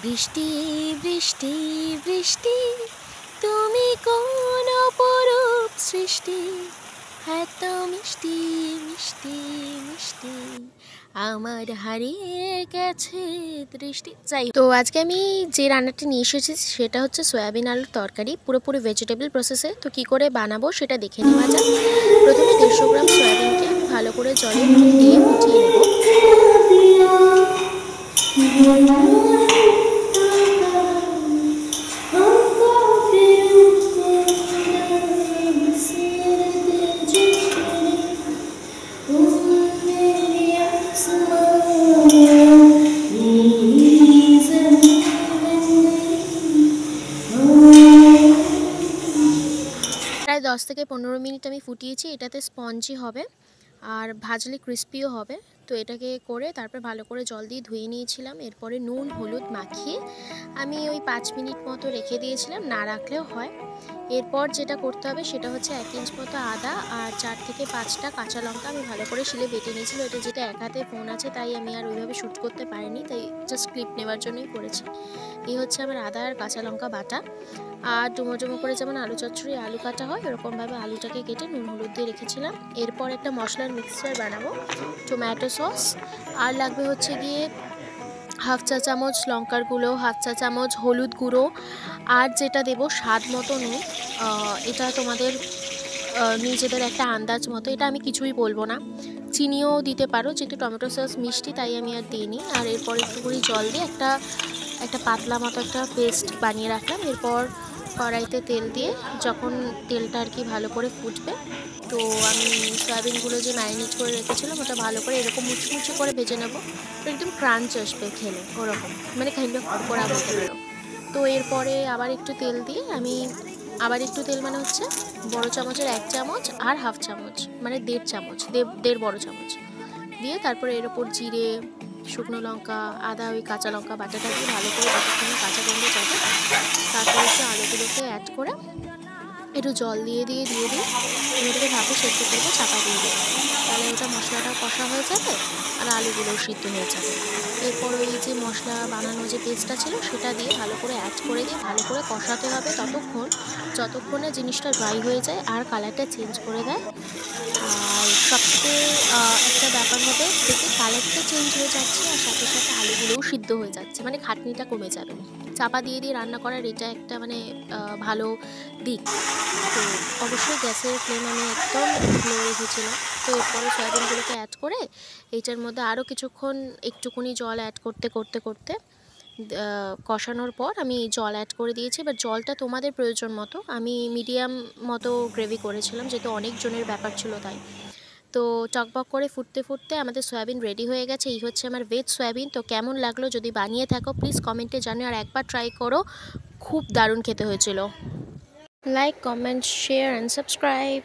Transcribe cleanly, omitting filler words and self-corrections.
বৃষ্টি বৃষ্টি বৃষ্টি তুমি কোন অপরূপ সৃষ্টি, এত মিষ্টি মিষ্টি মিষ্টি আমার হারিয়ে গেছে দৃষ্টি। যাই তো আজকে আমি যে রান্নাটি নিয়ে এসেছি সেটা হচ্ছে সয়াবিন আলুর তরকারি, পুরোপুরি ভেজিটেবল প্রসেসে। তো কী করে বানাবো সেটা দেখে নেওয়া যাক। প্রথমে 150 গ্রাম সয়াবিনকে আমি ভালো করে জলে দিয়ে ফুটিয়ে নেব। প্রায় 10 থেকে 15 মিনিট আমি ফুটিয়েছি। এটাতে স্পঞ্জি হবে আর ভাজলে ক্রিস্পিও হবে। তো এটাকে করে তারপর ভালো করে জল দিয়ে ধুয়ে নিয়েছিলাম। এরপরে নুন হলুদ মাখিয়ে আমি ওই 5 মিনিট মতো রেখে দিয়েছিলাম, না রাখলেও হয়। এরপর যেটা করতে হবে সেটা হচ্ছে 1 ইঞ্চ মতো আদা আর 4 থেকে 5টা কাঁচা লঙ্কা আমি ভালো করে শিলে বেটে নিয়েছিল। এটা যেটা এক হাতে ফোন আছে তাই আমি আর ওইভাবে শ্যুট করতে পারিনি, তাই জাস্ট ক্লিপ নেওয়ার জন্যই করেছি। এই হচ্ছে আমার আদা আর কাঁচা লঙ্কা বাটা। আর ডুমো ডুমো করে যেমন আলু চচ্চড়ি আলু কাটা হয় এরকমভাবে আলুটাকে কেটে নুন হলুদ দিয়ে রেখেছিলাম। এরপর একটা মশলার মিক্সচার বানাবো, টমেটো সস আর লাগবে হচ্ছে গিয়ে হাফ চা চামচ লঙ্কার গুঁড়ো, হাফ চা চামচ হলুদ গুঁড়ো, আর যেটা দেবো স্বাদ মতো নুন। এটা তোমাদের নিজেদের একটা আন্দাজ মতো, এটা আমি কিছুই বলবো না। চিনিও দিতে পারো, যেহেতু টমেটো সস মিষ্টি তাই আমি আর দিইনি। আর এরপর একটুখানি জল দিয়ে একটা পাতলা মতো একটা পেস্ট বানিয়ে রাখলাম। এরপর কড়াইতে তেল দিয়ে যখন তেলটা আর কি ভালো করে ফুটবে, তো আমি সয়াবিনগুলো যে ম্যারিনেট করে রেখেছিলাম ওটা ভালো করে এরকম মুচমুচে করে ভেজে নেবো। একদম ক্রাঞ্চ আসবে খেলে ওরকম, মানে খাইলে কড়া বলতে পারো। তো এরপরে আবার একটু তেল দিয়ে আমি আবার একটু তেল মানে হচ্ছে বড় চামচের 1 চামচ আর হাফ চামচ মানে 1.5 চামচ, 1.5 বড় চামচ দিয়ে তারপরে এর ওপর জিরে শুকনো লঙ্কা আদা ওই কাঁচা লঙ্কা বাটাটা দিয়ে ভালো করে যতক্ষণ কাঁচা গন্ধ যাবে তারপরে একটু আলুগুলোকে অ্যাড করে একটু জল দিয়ে ওটাকে ভাপে সেদ্ধ করবো, চাপা দিয়ে দেবো। তাহলে ওটা মশলাটা কষা হয়ে যাবে আর আলুগুলোও সিদ্ধ হয়ে যাবে। এরপর ওই যে মশলা বানানো যে পেস্টটা ছিল সেটা দিয়ে ভালো করে অ্যাড করে দিয়ে ভালো করে কষাতে হবে যতক্ষণে জিনিসটা ড্রাই হয়ে যায় আর কালারটা চেঞ্জ করে দেয়। আর সবথেকে একটা ব্যাপার হবে, দেখে কালারটা চেঞ্জ হয়ে যাচ্ছে আর সাথে সাথে আলুগুলোও সিদ্ধ হয়ে যাচ্ছে, মানে খাটনিটা কমে যাবে। চাপা দিয়ে রান্না করার এটা একটা মানে ভালো দিক। তো অবশ্যই গ্যাসের ফ্লেম আমি একদম লো রেখেছিলাম। তো এরপরে সয়াবিনগুলোকে অ্যাড করে এইটার মধ্যে আরও কিছুক্ষণ একটুকুনি জল অ্যাড করতে কষানোর পর আমি জল অ্যাড করে দিয়েছি। এবার জলটা তোমাদের প্রয়োজন মতো, আমি মিডিয়াম মতো গ্রেভি করেছিলাম যেহেতু অনেক জনের ব্যাপার ছিল তাই। তো টকবক করে ফুটতে ফুটতে আমাদের সয়াবিন রেডি হয়ে গেছে। এই হচ্ছে আমার ভেজ সয়াবিন। তো কেমন লাগলো যদি বানিয়ে থাকো প্লিজ কমেন্টে জানিও, আর একবার ট্রাই করো, খুব দারুণ খেতে হয়েছিল। Like comment share and subscribe.